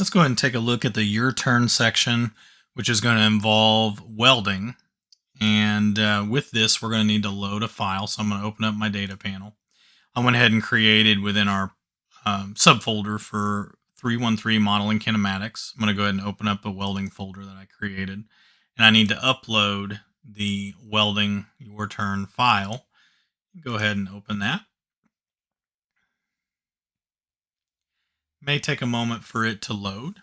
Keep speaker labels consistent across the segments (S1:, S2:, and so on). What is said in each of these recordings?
S1: let's go ahead and take a look at the Your Turn section, which is going to involve welding. And with this, we're going to need to load a file. So I'm going to open up my data panel. I went ahead and created within our subfolder for 313 Modeling Kinematics. I'm going to go ahead and open up a welding folder that I created. And I need to upload the welding Your Turn file. Go ahead and open that. May take a moment for it to load.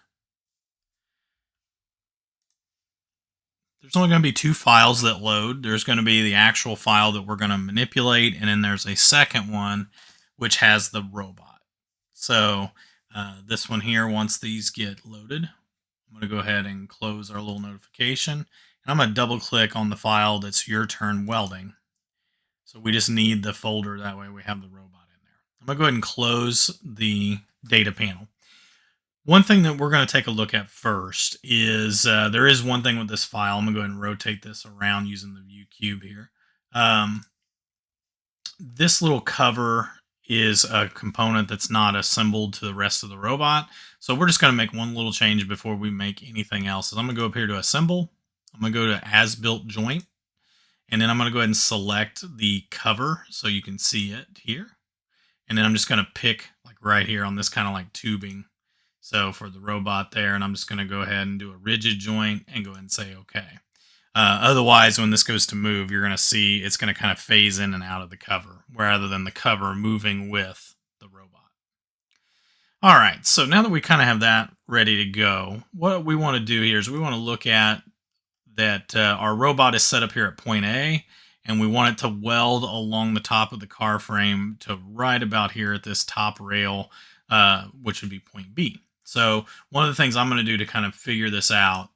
S1: There's only going to be two files that load. There's going to be the actual file that we're going to manipulate, and then there's a second one which has the robot. So this one here, once these get loaded, I'm going to go ahead and close our little notification. And I'm going to double click on the file that's Your Turn Welding. So we just need the folder, that way we have the robot in there. I'm going to go ahead and close the data panel. One thing that we're going to take a look at first is there is one thing with this file. I'm going to go ahead and rotate this around using the view cube here. This little cover is a component that's not assembled to the rest of the robot. So we're just going to make one little change before we make anything else. So I'm going to go up here to Assemble. I'm going to go to As Built Joint. And then I'm going to go ahead and select the cover so you can see it here. And then I'm just going to pick like right here on this kind of like tubing. So for the robot there, and I'm just going to go ahead and do a rigid joint and go ahead and say OK. Otherwise, when this goes to move, you're going to see it's going to kind of phase in and out of the cover rather than the cover moving with the robot. All right, so now that we kind of have that ready to go, what we want to do here is we want to look at that our robot is set up here at point A, and we want it to weld along the top of the car frame to right about here at this top rail, which would be point B. So one of the things I'm going to do to kind of figure this out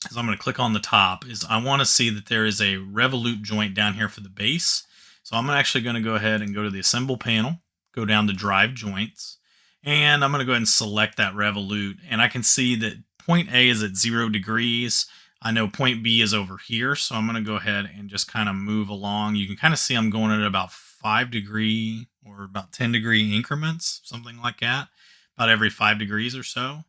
S1: is I'm going to click on the top. Is I want to see that there is a revolute joint down here for the base. So I'm actually going to go ahead and go to the Assemble panel, go down to Drive Joints, and I'm going to go ahead and select that revolute. And I can see that point A is at 0 degrees. I know point B is over here, so I'm going to go ahead and just kind of move along. You can kind of see I'm going at about 5 degree or about 10 degree increments, something like that, about every 5 degrees or so.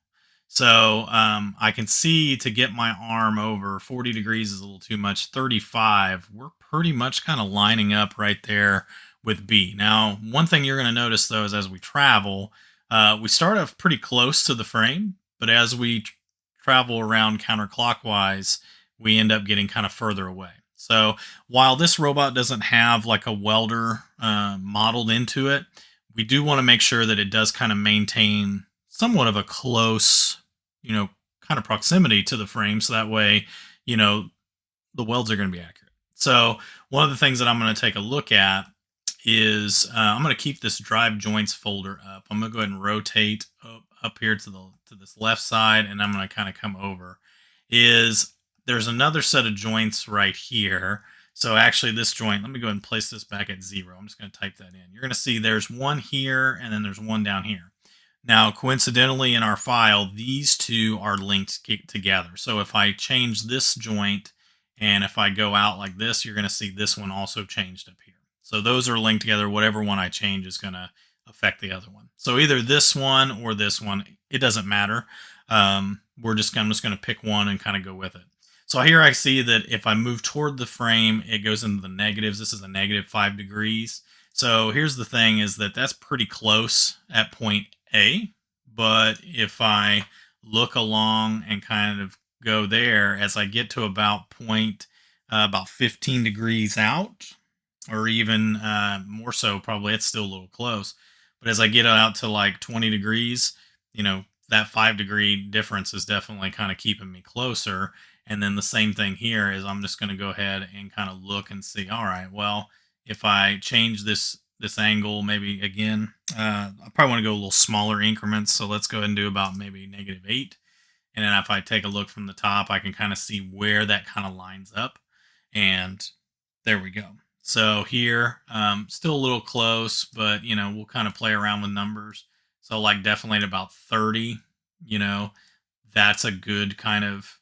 S1: So I can see to get my arm over 40 degrees is a little too much. 35, we're pretty much kind of lining up right there with B. Now, one thing you're going to notice, though, is as we travel, we start off pretty close to the frame, but as we travel around counterclockwise, we end up getting kind of further away. So while this robot doesn't have like a welder modeled into it, we do want to make sure that it does kind of maintain somewhat of a close, kind of proximity to the frame. So that way, the welds are going to be accurate. So one of the things that I'm going to take a look at is I'm going to keep this Drive Joints folder up. I'm going to go ahead and rotate up here to this left side, and I'm going to kind of come over. There's another set of joints right here. So actually this joint, let me go ahead and place this back at 0. I'm just going to type that in. You're going to see there's one here, and then there's one down here. Now, coincidentally, in our file, these two are linked together. So if I change this joint, and if I go out like this, you're going to see this one also changed up here. So those are linked together. Whatever one I change is going to affect the other one. So either this one or this one, it doesn't matter. I'm just going to pick one and kind of go with it. So here I see that if I move toward the frame, it goes into the negatives. This is a negative 5 degrees. So here's the thing is that's pretty close at point A. But if I look along and kind of go there, as I get to about about 15 degrees out, or even more so, probably it's still a little close. But as I get out to like 20 degrees, that 5 degree difference is definitely kind of keeping me closer. And then the same thing here is I'm just going to go ahead and kind of look and see, all right, well, if I change this angle, maybe again, I probably want to go a little smaller increments. So let's go ahead and do about maybe -8. And then if I take a look from the top, I can kind of see where that kind of lines up. And there we go. So here, still a little close, but, we'll kind of play around with numbers. So like definitely at about 30, that's a good kind of,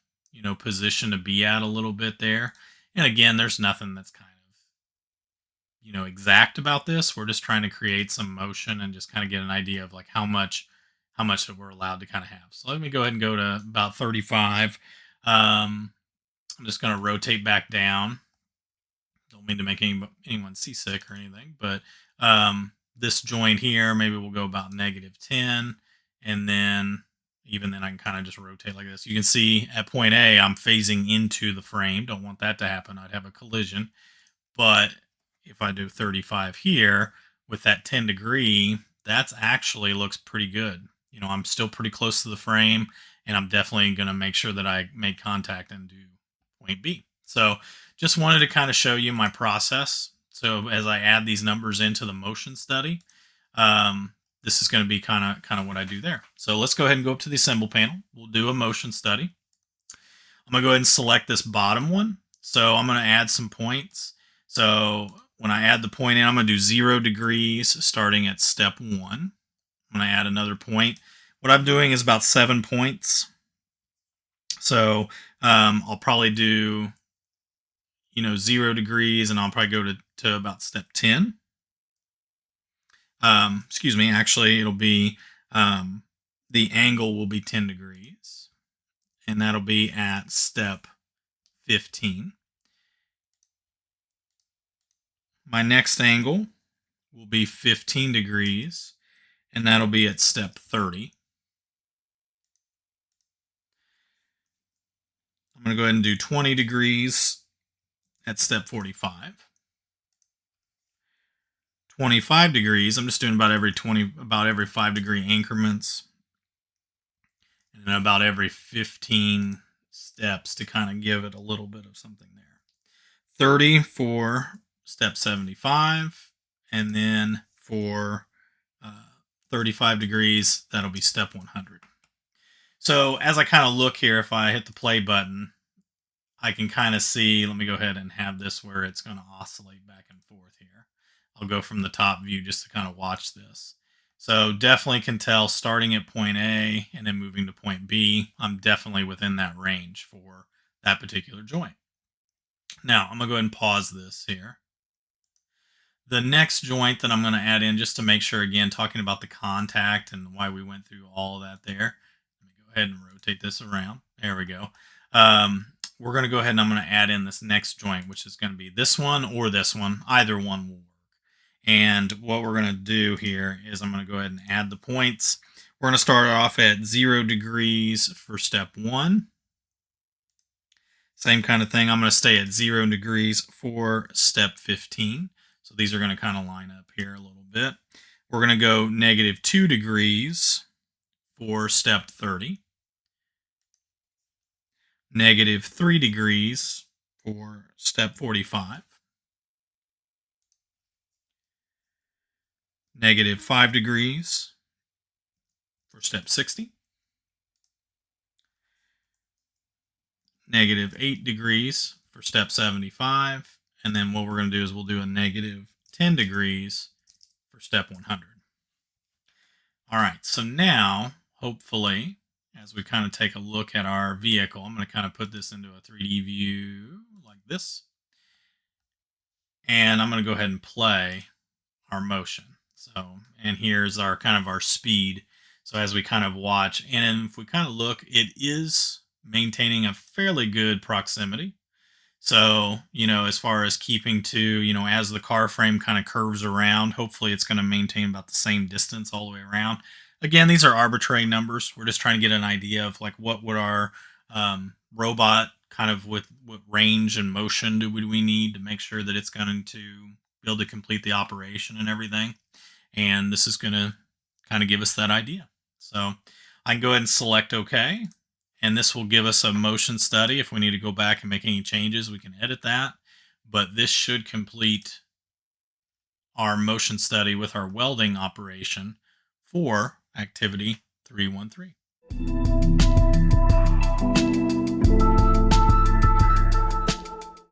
S1: position to be at a little bit there. And again, there's nothing that's kind of, exact about this. We're just trying to create some motion and just kind of get an idea of like how much how much that we're allowed to kind of have. So let me go ahead and go to about 35. I'm just going to rotate back down. Don't mean to make anyone seasick or anything, but this joint here, maybe we'll go about -10, and then even then I can kind of just rotate like this. You can see at point A, I'm phasing into the frame. Don't want that to happen. I'd have a collision. But if I do 35 here with that 10-degree, that's actually looks pretty good. I'm still pretty close to the frame, and I'm definitely going to make sure that I make contact and do point B. So just wanted to kind of show you my process. So as I add these numbers into the motion study, this is going to be kind of what I do there. So let's go ahead and go up to the assemble panel. We'll do a motion study. I'm going to go ahead and select this bottom one. So I'm going to add some points. So when I add the point in, I'm going to do 0 degrees starting at step 1. I'm going to add another point. What I'm doing is about 7 points. So I'll probably do 0 degrees, and I'll probably go to about step 10. Excuse me, actually it'll be the angle will be 10 degrees, and that'll be at step 15. My next angle will be 15 degrees, and that'll be at step 30. I'm going to go ahead and do 20 degrees at step 45. 25 degrees, I'm just doing about every 5-degree increments, and then about every 15 steps to kind of give it a little bit of something there. 30 for step 75, and then for 35 degrees, that'll be step 100. So as I kind of look here, if I hit the play button, I can kind of see, let me go ahead and have this where it's going to oscillate back and forth here. I'll go from the top view just to kind of watch this. So definitely can tell starting at point A and then moving to point B, I'm definitely within that range for that particular joint. Now I'm going to go ahead and pause this here. The next joint that I'm going to add in, just to make sure, again, talking about the contact and why we went through all of that there. Let me go ahead and rotate this around. There we go. We're going to go ahead and I'm going to add in this next joint, which is going to be this one or this one. Either one will work. And what we're going to do here is I'm going to go ahead and add the points. We're going to start off at 0 degrees for step 1. Same kind of thing. I'm going to stay at 0 degrees for step 15. So these are going to kind of line up here a little bit. We're going to go -2 degrees for step 30. -3 degrees for step 45. -5 degrees for step 60. -8 degrees for step 75. And then what we're going to do is we'll do a -10 degrees for step 100. All right, so now, hopefully, as we kind of take a look at our vehicle, I'm going to kind of put this into a 3D view like this. And I'm going to go ahead and play our motion. So, and here's our kind of our speed. So as we kind of watch, and if we kind of look, it is maintaining a fairly good proximity. So, as far as keeping to, as the car frame kind of curves around, hopefully it's going to maintain about the same distance all the way around. Again, these are arbitrary numbers. We're just trying to get an idea of like what would our robot kind of with what range and motion do we need to make sure that it's going to be able to complete the operation and everything. And this is going to kind of give us that idea. So I can go ahead and select OK. And this will give us a motion study. If we need to go back and make any changes, we can edit that. But this should complete our motion study with our welding operation for activity 313.